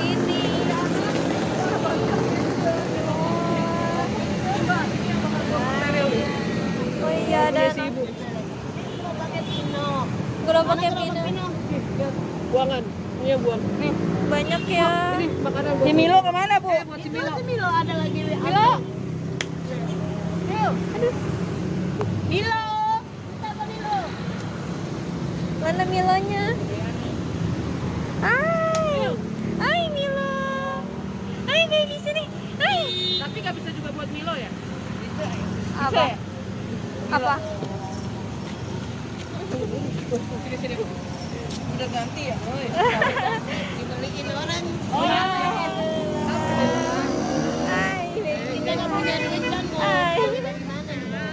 sini. Oh iya, ada gerobaknya Pino. Buangan, ini yang buang. Nih, Banyak ya. ini makanan buat Si Milo kemana, Bu? buat si Milo. Milo ada lagi. Milo. Milo. Kita Milo. Mana Milonya? Hai Milo. Hai baby sini. Hai. Tapi nggak bisa juga buat Milo ya? Apa? Apa? Sini sini Bu. Udah ganti ya? Oh, iya. Dibeliin orang. Oh, iya. Hai baby. Kita nggak punya duit kan, Bu. Hai. Dari mana?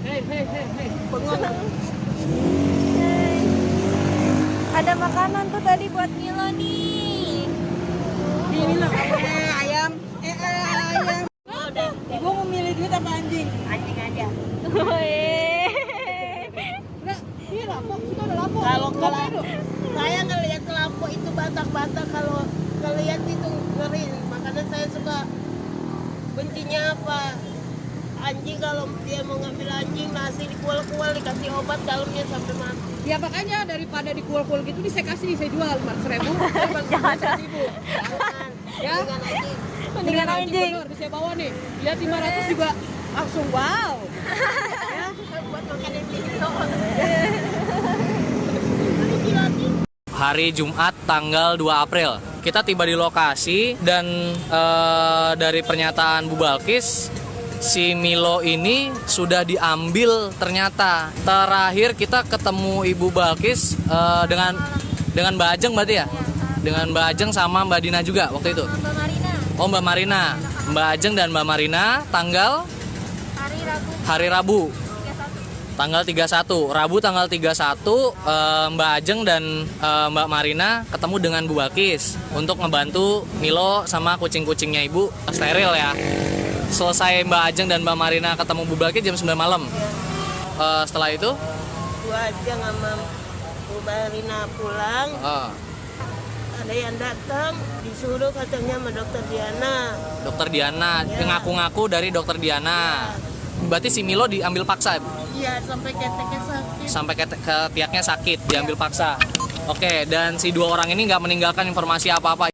Hei, hei, hei, hei. Hai. Ada makanan tuh tadi buat Milo nih. Di Milo. Ayam. Ayam. Oh, udah. Ibu mau milih duit apa anjing? Anjing aja. Iya, lapok. Kita udah lapok. Kalau saya ngelihat lampu itu batak-batak, kalau ngelihat itu ngeri. Makanya saya suka bencinya apa? Anjing, kalau dia mau ngambil anjing, nasi dikual-kual, dikasih obat dalamnya sampai mati. Ya makanya daripada dikual-kual gitu, saya kasih, saya jual 500.000. Saya bantu 100.000. Jangan. Ya? Dengan anjing. Mendingan anjing. Bener, bisa bawa nih. Lihat 500 juga langsung wow. Buat makanan video. Hari Jumat tanggal 2 April. Kita tiba di lokasi dan dari pernyataan Bu Balkis, si Milo ini sudah diambil ternyata. Terakhir kita ketemu Ibu Balkis dengan Mbak Ajeng berarti ya? Dengan Mbak Ajeng sama Mbak Dina juga waktu itu. Mbak Marina. Oh, Mbak Marina. Mbak Ajeng dan Mbak Marina tanggal hari Rabu. Tanggal 31, Rabu tanggal 31, Mbak Ajeng dan Mbak Marina ketemu dengan Bu Balkis untuk ngebantu Milo sama kucing-kucingnya Ibu steril ya. Selesai Mbak Ajeng dan Mbak Marina ketemu Bu Balkis jam 9 malam. Setelah itu? Gua aja sama Bu Marina pulang. Ada yang datang, disuruh katanya sama Dokter Diana. Dokter Diana, ngaku-ngaku dari Dokter Diana. Berarti si Milo diambil paksa? Iya, sampai keteknya sakit. Sampai ketiaknya sakit, diambil paksa. Oke, dan si dua orang ini nggak meninggalkan informasi apa-apa.